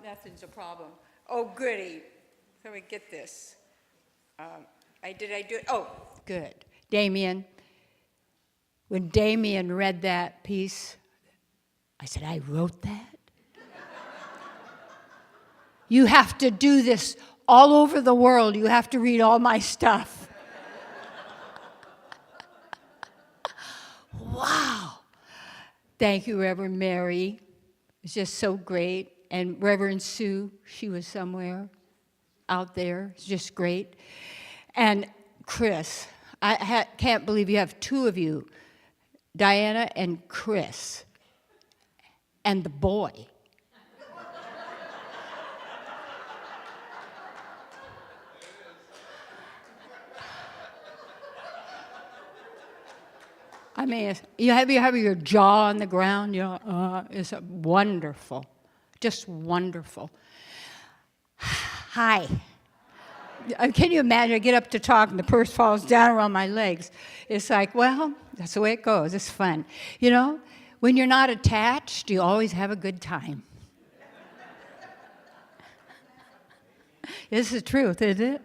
Nothing's a problem. Oh, goody. Let me get this. Did I do it? Oh, good. Damien, when Damien read that piece, I said, I wrote that? You have to do this all over the world. You have to read all my stuff. Wow. Thank you, Reverend Mary. It's just so great. And Reverend Sue, she was somewhere out there. It's just great. And Chris, I can't believe you have two of you, Diana and Chris, and the boy. I mean, you have your jaw on the ground, you know, it's wonderful, just wonderful. Hi. Can you imagine, I get up to talk and the purse falls down around my legs. It's like, well, that's the way it goes, it's fun. You know, when you're not attached, you always have a good time. This is the truth, isn't it?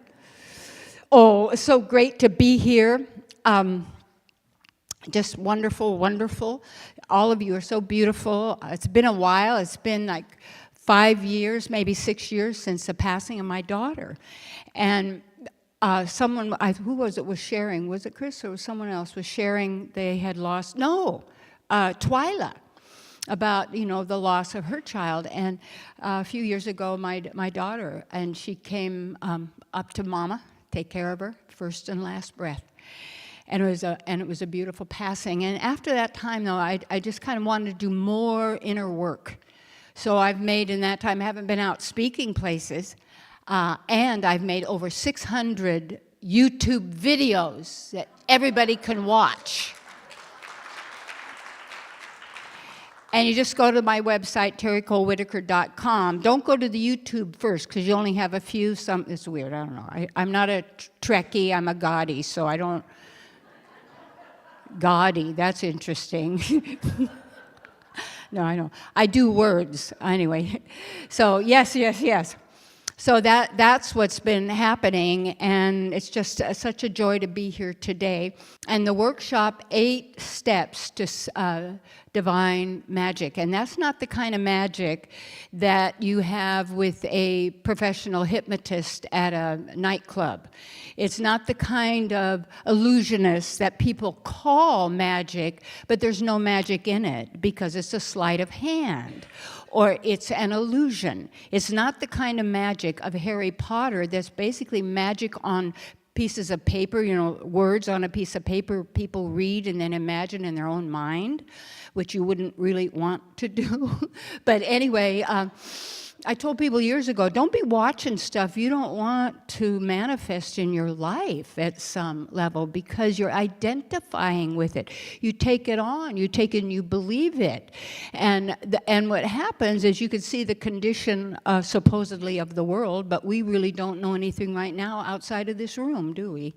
Oh, it's so great to be here. Just wonderful, wonderful. All of you are so beautiful. It's been a while. It's been like 5 years, maybe 6 years since the passing of my daughter. And someone, who was it, was sharing? Was it Chris or was someone else was sharing they had lost? No, Twyla, about, you know, the loss of her child. And a few years ago, my daughter, and she came up to Mama, take care of her, first and last breath. And it was a beautiful passing. And after that time, though, I just kind of wanted to do more inner work. So I've made, in that time, I haven't been out speaking places, and I've made over 600 YouTube videos that everybody can watch. And you just go to my website, terrycolewhittaker.com. Don't go to the YouTube first, because you only have a few. It's weird, I don't know. I'm not a Trekkie, I'm a Gaudi, so I don't... Gaudy, that's interesting. No, I know. I do words, anyway. So, yes. So that's what's been happening, and it's just such a joy to be here today. And the workshop, 8 Steps to Divine Magic. And that's not the kind of magic that you have with a professional hypnotist at a nightclub. It's not the kind of illusionist that people call magic, but there's no magic in it because it's a sleight of hand. Or it's an illusion. It's not the kind of magic of Harry Potter that's basically magic on pieces of paper, you know, words on a piece of paper people read and then imagine in their own mind, which you wouldn't really want to do. But anyway, I told people years ago, don't be watching stuff you don't want to manifest in your life at some level because you're identifying with it. You take it on, you take it and you believe it. And what happens is you can see the condition supposedly of the world, but we really don't know anything right now outside of this room, do we?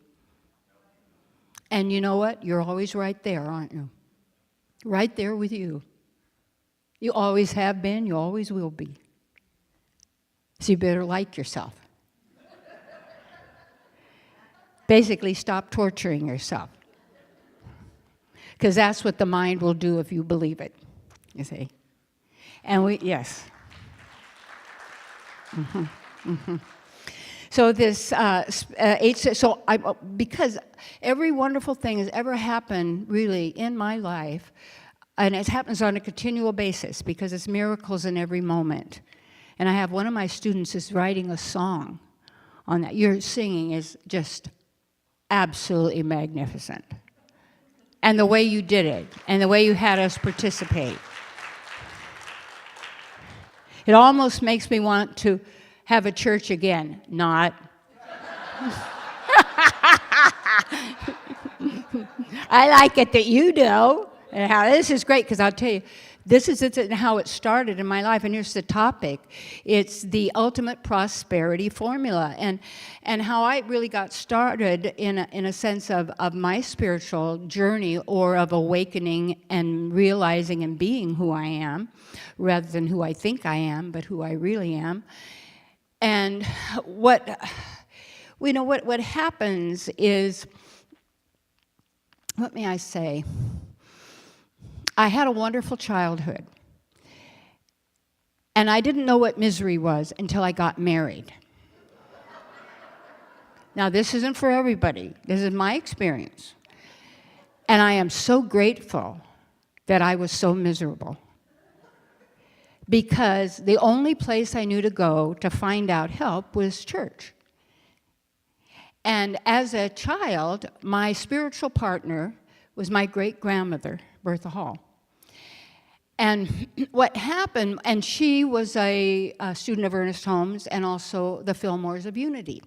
And you know what? You're always right there, aren't you? Right there with you. You always have been, you always will be. So you better like yourself. Basically, stop torturing yourself. Because that's what the mind will do if you believe it, you see. And yes. So this, because every wonderful thing has ever happened, really, in my life, and it happens on a continual basis, because it's miracles in every moment. And I have one of my students is writing a song on that. Your singing is just absolutely magnificent. And the way you did it, and the way you had us participate. It almost makes me want to have a church again. Not. I like it that you do. And how this is great, because I'll tell you, This is how it started in my life, and here's the topic. It's the ultimate prosperity formula, and how I really got started in a sense of my spiritual journey, or of awakening and realizing and being who I am, rather than who I think I am, but who I really am. And what happens is, what may I say? I had a wonderful childhood. And I didn't know what misery was until I got married. Now, this isn't for everybody. This is my experience. And I am so grateful that I was so miserable. Because the only place I knew to go to find out help was church. And as a child, my spiritual partner was my great-grandmother, Bertha Hall. And what happened, and she was a student of Ernest Holmes and also the Fillmores of Unity.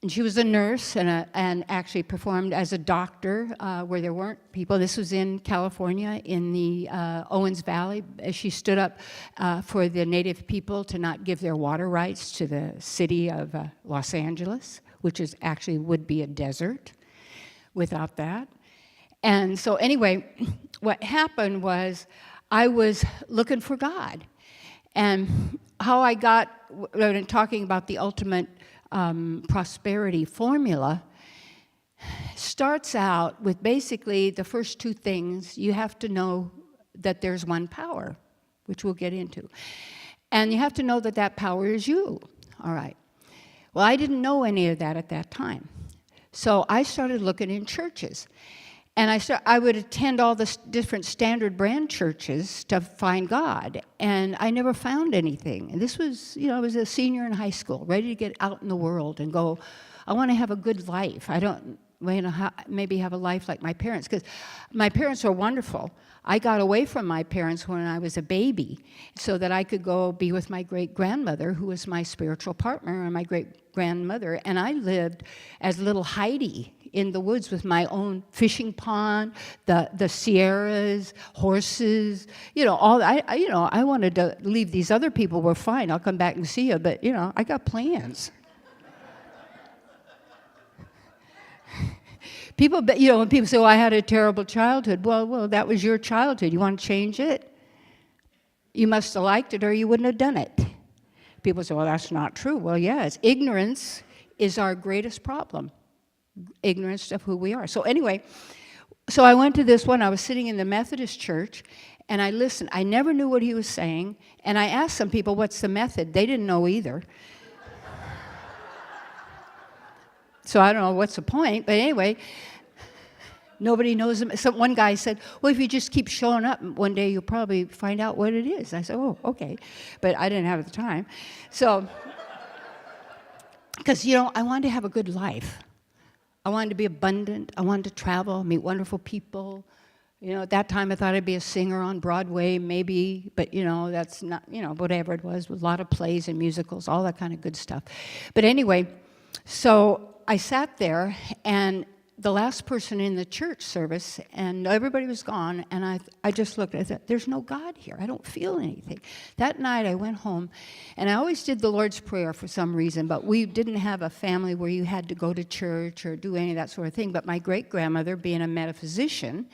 And she was a nurse and actually performed as a doctor where there weren't people. This was in California, in the Owens Valley. She stood up for the native people to not give their water rights to the city of Los Angeles, which is actually would be a desert without that. And so anyway, what happened was I was looking for God. And how I got, when talking about the ultimate prosperity formula, starts out with basically the first two things. You have to know that there's one power, which we'll get into. And you have to know that that power is you. All right. Well, I didn't know any of that at that time. So I started looking in churches. And I would attend all the different standard brand churches to find God, and I never found anything. And this was, I was a senior in high school, ready to get out in the world and go, I want to have a good life. I don't maybe have a life like my parents, because my parents are wonderful. I got away from my parents when I was a baby so that I could go be with my great-grandmother, who was my spiritual partner, and my great-grandmother, and I lived as little Heidi in the woods with my own fishing pond, the Sierras, horses, all. I wanted to leave. These other people were fine. I'll come back and see you, but I got plans. People, when people say, "Oh, I had a terrible childhood," well, that was your childhood. You want to change it? You must have liked it, or you wouldn't have done it. People say, "Well, that's not true." Well, yes, ignorance is our greatest problem. Ignorance of who we are. So anyway, so I went to this one. I was sitting in the Methodist church, and I listened. I never knew what he was saying, and I asked some people, what's the method? They didn't know either. So I don't know what's the point, but anyway, nobody knows them. So one guy said, well, if you just keep showing up, one day you'll probably find out what it is. I said, oh, okay. But I didn't have the time. So, because, I wanted to have a good life. I wanted to be abundant. I wanted to travel, meet wonderful people. At that time I thought I'd be a singer on Broadway, maybe, but that's not, whatever it was, with a lot of plays and musicals, all that kind of good stuff. But anyway, so I sat there, and the last person in the church service, and everybody was gone, and I just looked, I thought, there's no God here. I don't feel anything. That night I went home, and I always did the Lord's Prayer for some reason, but we didn't have a family where you had to go to church or do any of that sort of thing. But my great-grandmother, being a metaphysician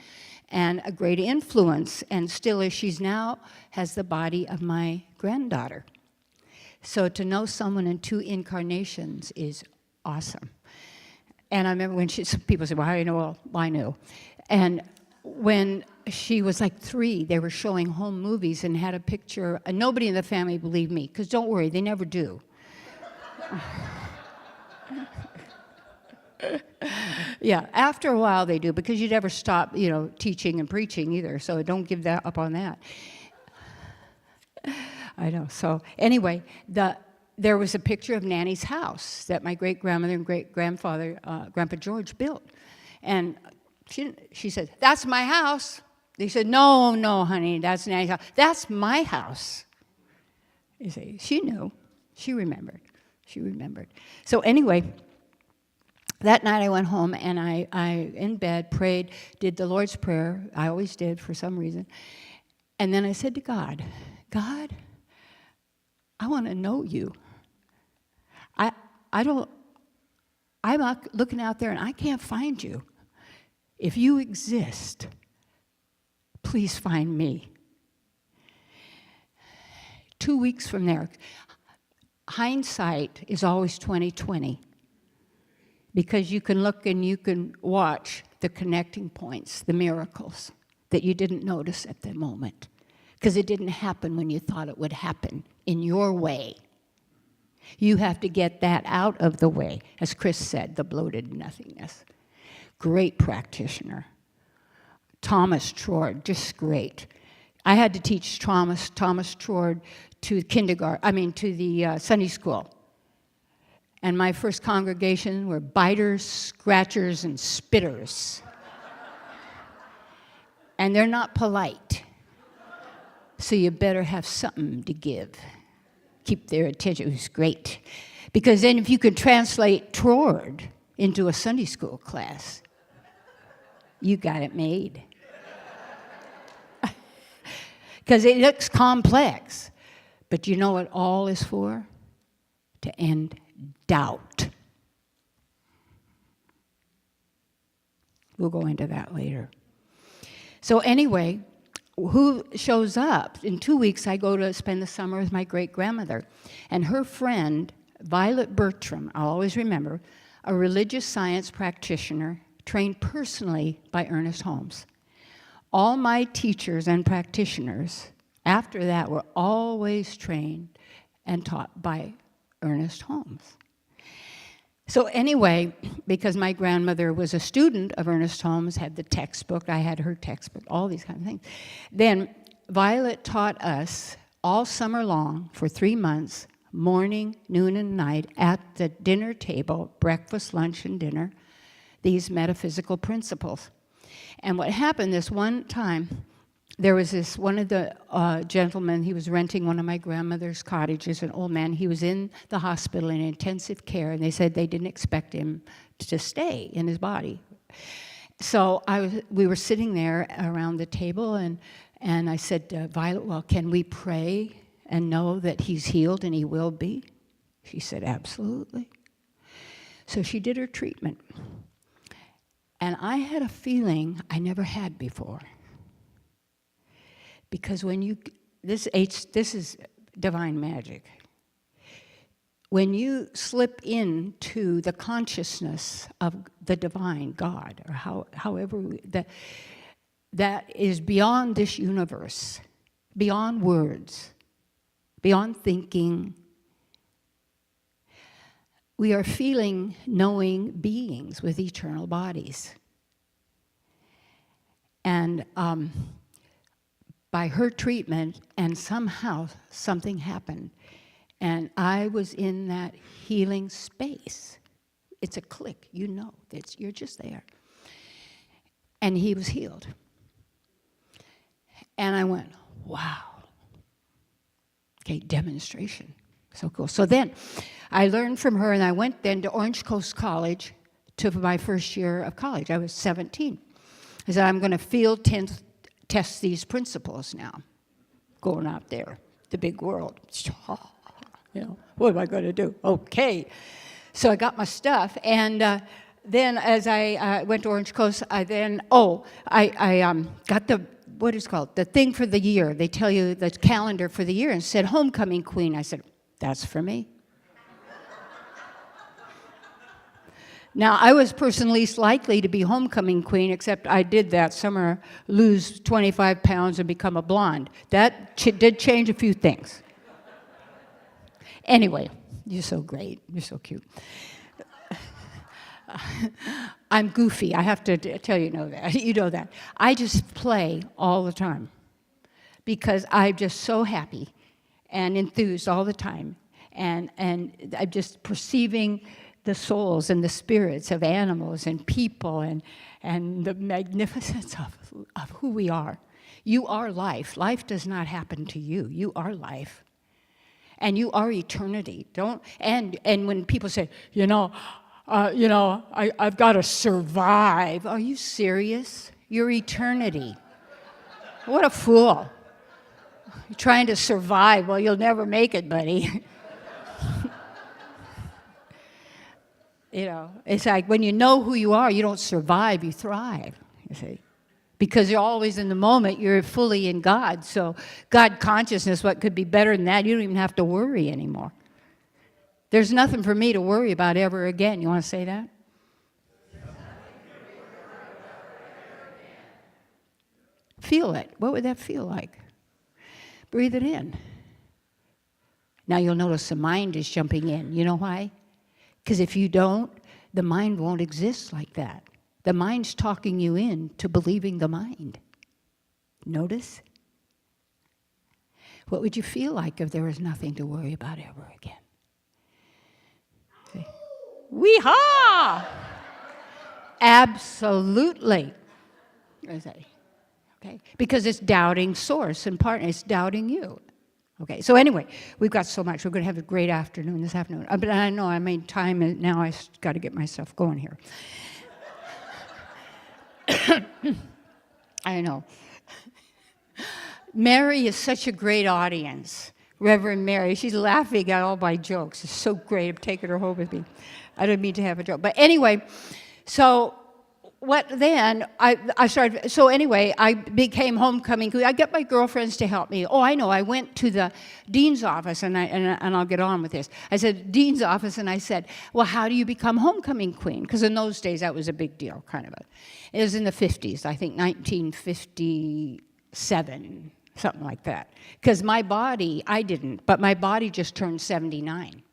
and a great influence, and still as she's now, has the body of my granddaughter. So to know someone in 2 incarnations is awesome. And I remember when people said, well, how do you know? Well, I knew. And when she was like 3, they were showing home movies and had a picture. And nobody in the family believed me, because don't worry, they never do. Yeah, after a while they do, because you never stop, teaching and preaching either. So don't give that up on that. I know. So anyway, there was a picture of Nanny's house that my great-grandmother and great-grandfather, Grandpa George, built. And she said, that's my house. They said, no, honey, that's Nanny's house. That's my house. You see, she knew. She remembered. So anyway, that night I went home, and I in bed, prayed, did the Lord's Prayer. I always did for some reason. And then I said to God, God, I want to know you. I'm looking out there and I can't find you. If you exist, please find me. 2 weeks from there, hindsight is always 20/20, because you can look and you can watch the connecting points, the miracles that you didn't notice at the moment, because it didn't happen when you thought it would happen in your way. You have to get that out of the way. As Chris said, the bloated nothingness. Great practitioner. Thomas Trord, just great. I had to teach Thomas Trord to the Sunday school. And my first congregation were biters, scratchers, and spitters. And they're not polite. So you better have something to give. Keep their attention. It was great. Because then if you could translate Trord into a Sunday school class, you got it made. Because it looks complex. But you know what all is for? To end doubt. We'll go into that later. So anyway, who shows up? In 2 weeks, I go to spend the summer with my great-grandmother. And her friend, Violet Bertram, I'll always remember, a religious science practitioner trained personally by Ernest Holmes. All my teachers and practitioners after that were always trained and taught by Ernest Holmes. So anyway, because my grandmother was a student of Ernest Holmes, had the textbook, I had her textbook, all these kind of things. Then Violet taught us all summer long for 3 months, morning, noon, and night, at the dinner table, breakfast, lunch, and dinner, these metaphysical principles. And what happened this one time, there was one of the gentlemen, he was renting one of my grandmother's cottages, an old man. He was in the hospital in intensive care, and they said they didn't expect him to stay in his body. So we were sitting there around the table, and I said to Violet, well, can we pray and know that he's healed and he will be? She said, absolutely. So she did her treatment. And I had a feeling I never had before. Because when this is divine magic. When you slip into the consciousness of the divine God, or that is beyond this universe, beyond words, beyond thinking, we are feeling, knowing beings with eternal bodies. And by her treatment, and somehow something happened. And I was in that healing space. It's a click, you know, you're just there. And he was healed. And I went, wow. Okay, demonstration. So cool. So then I learned from her, and I went then to Orange Coast College to my first year of college. I was 17. I said, I'm going to field test these principles now. Going out there, the big world. You know, what am I going to do? Okay. So I got my stuff, and then as I went to Orange Coast, I got what is called, the thing for the year. They tell you the calendar for the year, and said, Homecoming Queen. I said, that's for me. Now, I was person least likely to be homecoming queen, except I did that summer, lose 25 pounds and become a blonde. That did change a few things. Anyway, you're so great. You're so cute. I'm goofy. I have to tell you that. You know that. I just play all the time because I'm just so happy and enthused all the time. And I'm just perceiving the souls and the spirits of animals and people and the magnificence of who we are. You are life. Life does not happen to you. You are life. And you are eternity. And when people say, I've got to survive. Are you serious? You're eternity. What a fool. You're trying to survive. Well, you'll never make it, buddy. You know, it's like when you know who you are, you don't survive, you thrive, you see. Because you're always in the moment, you're fully in God. So God consciousness, what could be better than that? You don't even have to worry anymore. There's nothing for me to worry about ever again. You want to say that? Feel it. What would that feel like? Breathe it in. Now you'll notice the mind is jumping in. You know why? Because if you don't, the mind won't exist like that. The mind's talking you in to believing the mind. Notice? What would you feel like if there was nothing to worry about ever again? See? Wee-haw! Absolutely. Okay? Because it's doubting source and partner. It's doubting you. Okay, so anyway, we've got so much. We're going to have a great afternoon this afternoon. But I know I made time, and now I've got to get myself going here. I know. Mary is such a great audience. Reverend Mary, she's laughing at all my jokes. It's so great. I'm taking her home with me. I don't mean to have a joke. But anyway, so what then? I started. So anyway, I became homecoming queen. I got my girlfriends to help me. Oh, I know. I went to the dean's office, and I'll get on with this. I said dean's office, and I said, well, how do you become homecoming queen? Because in those days that was a big deal, kind of. It was in the 50s, I think 1957, something like that. Because my body, I didn't, but my body just turned 79.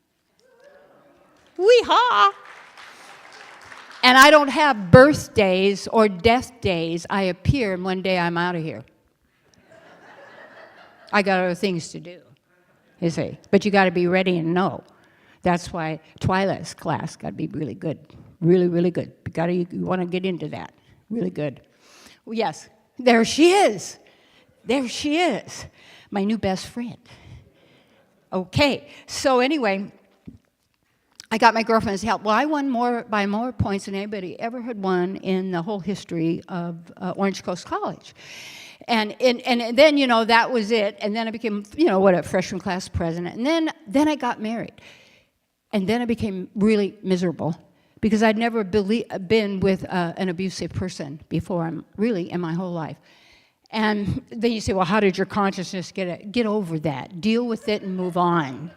Wee-haw! And I don't have birthdays or death days. I appear, and one day I'm out of here. I got other things to do, you see. But you got to be ready and know. That's why Twilight's class got to be really good, really, really good. You want to get into that, really good. Well, yes, there she is. There she is, my new best friend. Okay, so anyway, I got my girlfriend's help. Well, I won by more points than anybody ever had won in the whole history of Orange Coast College. And then, you know, that was it. And then I became, you know, a freshman class president. And then I got married. And then I became really miserable because I'd never been with an abusive person before, really, in my whole life. And then you say, well, how did your consciousness get over that? Deal with it and move on.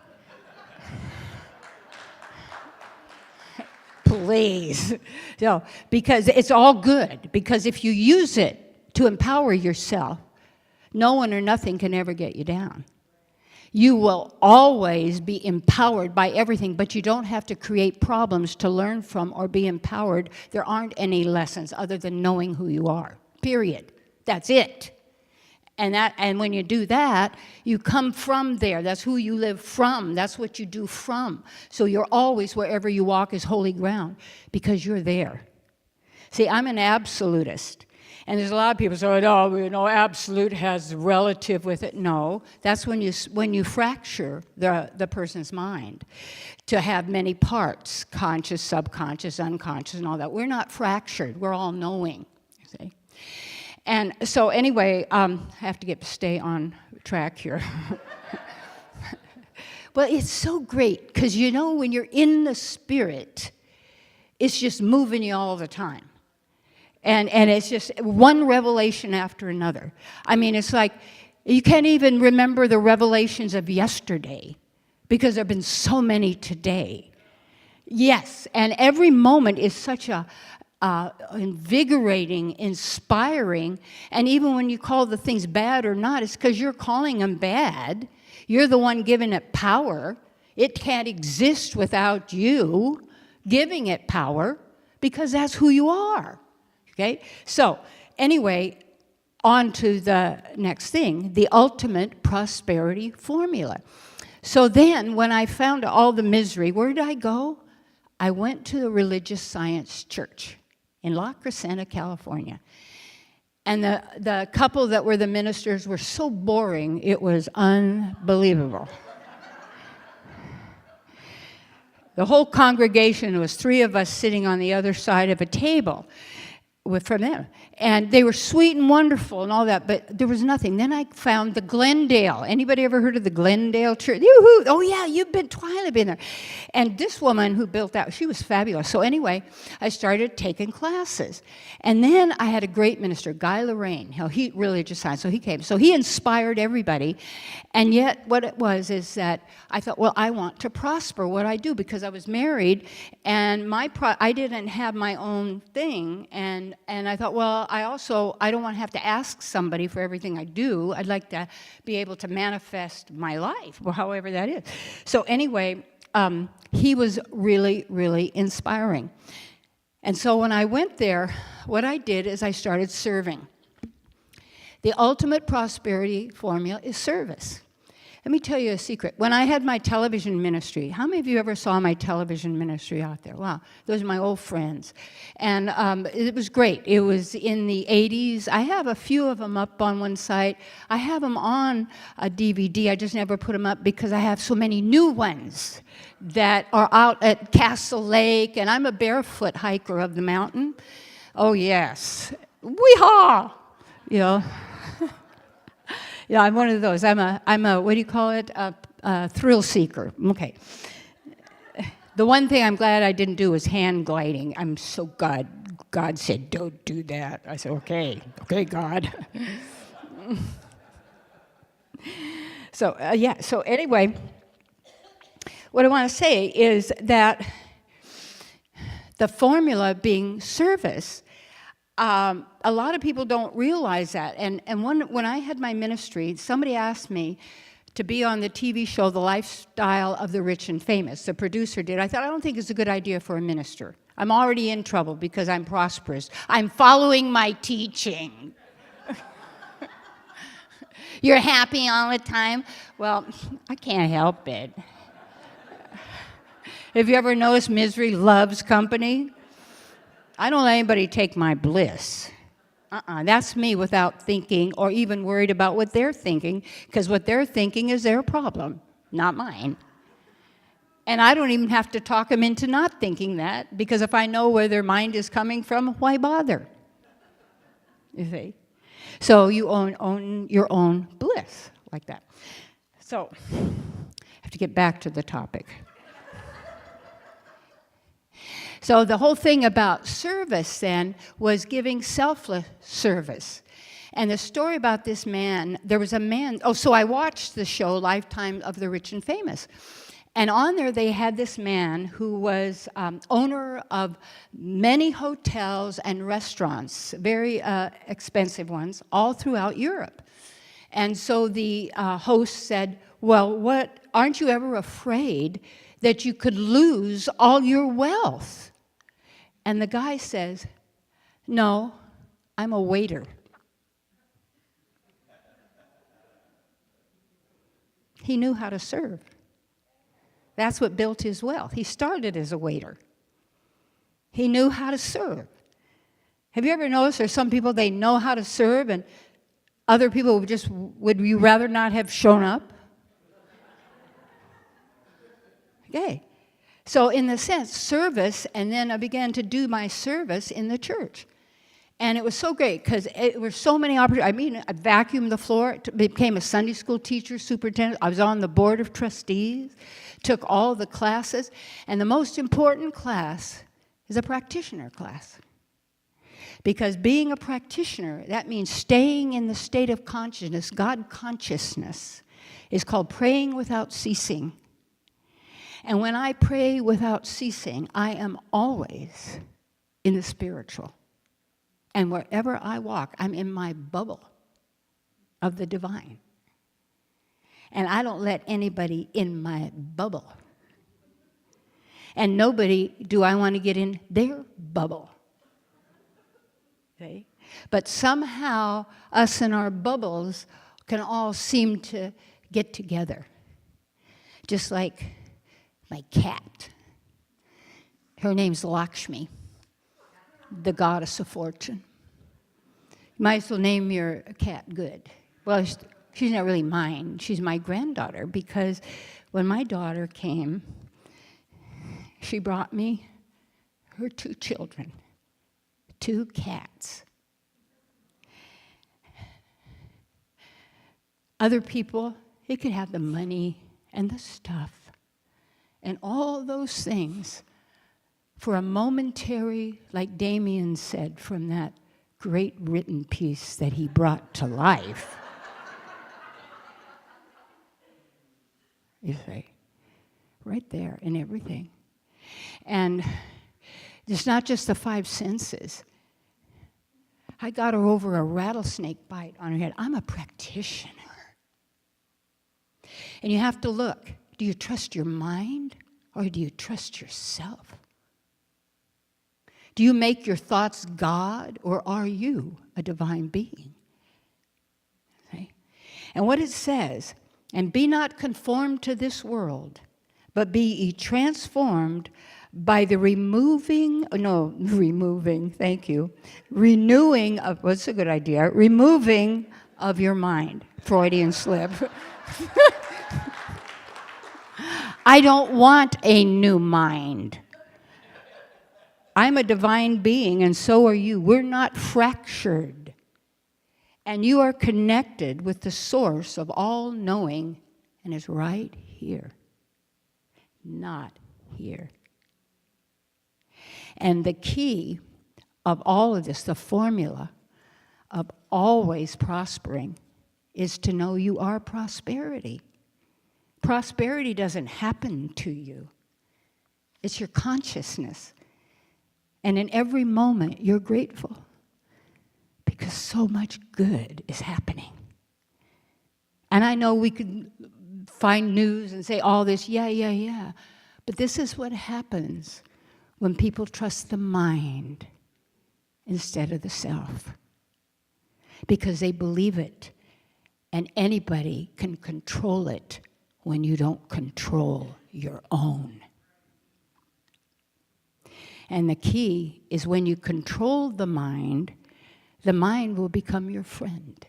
Please. So, because it's all good. Because if you use it to empower yourself, no one or nothing can ever get you down. You will always be empowered by everything, but you don't have to create problems to learn from or be empowered. There aren't any lessons other than knowing who you are, period. That's it. And when you do that, you come from there. That's who you live from. That's what you do from. So you're always, wherever you walk is holy ground because you're there. See, I'm an absolutist. And there's a lot of people say, oh, you know, absolute has relative with it. No, that's when you fracture the person's mind to have many parts, conscious, subconscious, unconscious, and all that. We're not fractured. We're all knowing, you see. And so anyway, I have to stay on track here. Well, it's so great because, you know, when you're in the spirit, it's just moving you all the time. And it's just one revelation after another. I mean, it's like you can't even remember the revelations of yesterday because there have been so many today. Yes, and every moment is such a invigorating, inspiring, and even when you call the things bad or not, it's because you're calling them bad. You're the one giving it power. It can't exist without you giving it power because that's who you are. Okay? So, anyway, on to the next thing, the ultimate prosperity formula. So then, when I found all the misery, where did I go? I went to the Religious Science Church in La Crescenta, California. And the couple that were the ministers were so boring, it was unbelievable. The whole congregation, there was 3 of us sitting on the other side of a table. from them. And they were sweet and wonderful and all that, but there was nothing. Then I found the Glendale. Anybody ever heard of the Glendale Church? Yoo-hoo! Oh, yeah, Twyla been there. And this woman who built that, she was fabulous. So anyway, I started taking classes. And then I had a great minister, Guy Lorraine. He religious science, so he came. So he inspired everybody. And yet what it was is that I thought, well, I want to prosper what I do because I was married and I didn't have my own thing. And I thought, well, I don't want to have to ask somebody for everything I do. I'd like to be able to manifest my life, or however that is. So anyway, he was really, really inspiring. And so when I went there, what I did is I started serving. The ultimate prosperity formula is service. Let me tell you a secret. When I had my television ministry, how many of you ever saw my television ministry out there? Wow, those are my old friends. And it was great. It was in the 80s. I have a few of them up on one site. I have them on a DVD. I just never put them up because I have so many new ones that are out at Castle Lake, and I'm a barefoot hiker of the mountain. Oh, yes. Wee-haw! You know. Yeah, I'm one of those. I'm a what do you call it? A thrill seeker. Okay. The one thing I'm glad I didn't do was hand gliding. I'm so glad God said, don't do that. I said, okay, God. So anyway, what I want to say is that the formula being service, a lot of people don't realize that. And when I had my ministry, somebody asked me to be on the TV show, The Lifestyle of the Rich and Famous. The producer did. I thought, I don't think it's a good idea for a minister. I'm already in trouble because I'm prosperous. I'm following my teaching. You're happy all the time? Well, I can't help it. Have you ever noticed misery loves company? I don't let anybody take my bliss. That's me without thinking or even worried about what they're thinking, because what they're thinking is their problem, not mine. And I don't even have to talk them into not thinking that, because if I know where their mind is coming from, why bother? You see? So you own your own bliss, like that. So I have to get back to the topic. So the whole thing about service then was giving selfless service. And the story about this man, there was a man, so I watched the show Lifetime of the Rich and Famous. And on there they had this man who was owner of many hotels and restaurants, very expensive ones, all throughout Europe. And so the host said, well, aren't you ever afraid that you could lose all your wealth? And the guy says, no, I'm a waiter. He knew how to serve. That's what built his wealth. He started as a waiter. He knew how to serve. Have you ever noticed there's some people, they know how to serve, and other people would you rather not have shown up? Okay. So in the sense, service, and then I began to do my service in the church. And it was so great because there were so many opportunities. I vacuumed the floor, became a Sunday school teacher, superintendent. I was on the board of trustees, took all the classes. And the most important class is a practitioner class. Because being a practitioner, that means staying in the state of consciousness, God consciousness, is called praying without ceasing. And when I pray without ceasing, I am always in the spiritual. And wherever I walk, I'm in my bubble of the divine. And I don't let anybody in my bubble. And nobody do I want to get in their bubble. Okay? But somehow, us and our bubbles can all seem to get together. Just like my cat. Her name's Lakshmi, the goddess of fortune. You might as well name your cat good. Well, she's not really mine. She's my granddaughter, because when my daughter came, she brought me her 2 children, 2 cats. Other people, they could have the money and the stuff and all those things for a momentary, like Damien said from that great written piece that he brought to life. You say, right there in everything. And it's not just the 5 senses. I got her over a rattlesnake bite on her head. I'm a practitioner. And you have to look. Do you trust your mind or do you trust yourself? Do you make your thoughts God or are you a divine being? Okay? And what it says, and be not conformed to this world, but be ye transformed by the renewing of, what's a good idea? Removing of your mind. Freudian slip. I don't want a new mind. I'm a divine being, and so are you. We're not fractured. And you are connected with the source of all knowing, and it's right here, not here. And the key of all of this, the formula of always prospering, is to know you are prosperity. Prosperity doesn't happen to you. It's your consciousness. And in every moment, you're grateful because so much good is happening. And I know we could find news and say all this, yeah. But this is what happens when people trust the mind instead of the self. Because they believe it. And anybody can control it when you don't control your own. And the key is when you control the mind will become your friend.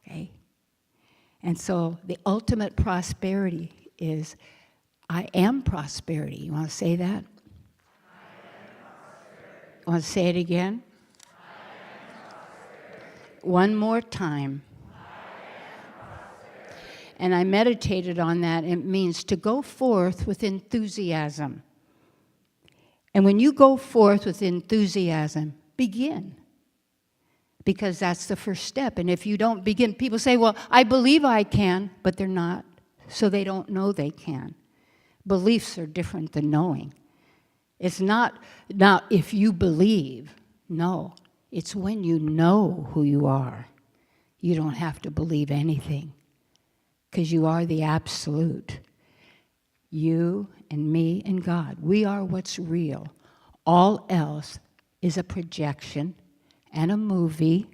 Okay? And so the ultimate prosperity is, I am prosperity. You want to say that? Want to say it again? One more time. And I meditated on that. It means to go forth with enthusiasm. And when you go forth with enthusiasm, begin. Because that's the first step. And if you don't begin, people say, well, I believe I can, but they're not. So they don't know they can. Beliefs are different than knowing. It's not if you believe. No. It's when you know who you are. You don't have to believe anything. Because you are the absolute. You and me and God. We are what's real. All else is a projection and a movie,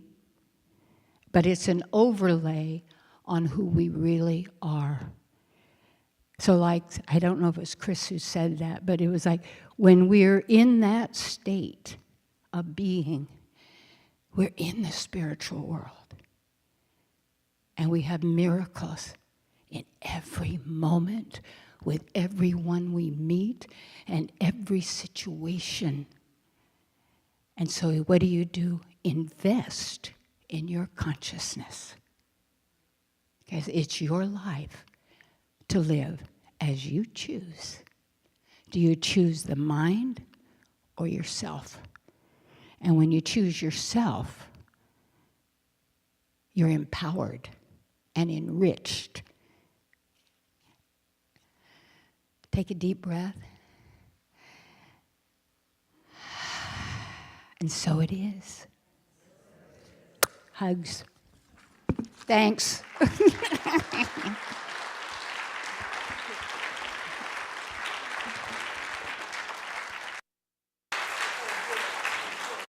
but it's an overlay on who we really are. So like, I don't know if it was Chris who said that, but it was like, when we're in that state of being, we're in the spiritual world. And we have miracles in every moment, with everyone we meet, and every situation. And so what do? Invest in your consciousness. Because it's your life to live as you choose. Do you choose the mind or yourself? And when you choose yourself, you're empowered and enriched. Take a deep breath. And so it is. Hugs. Thanks.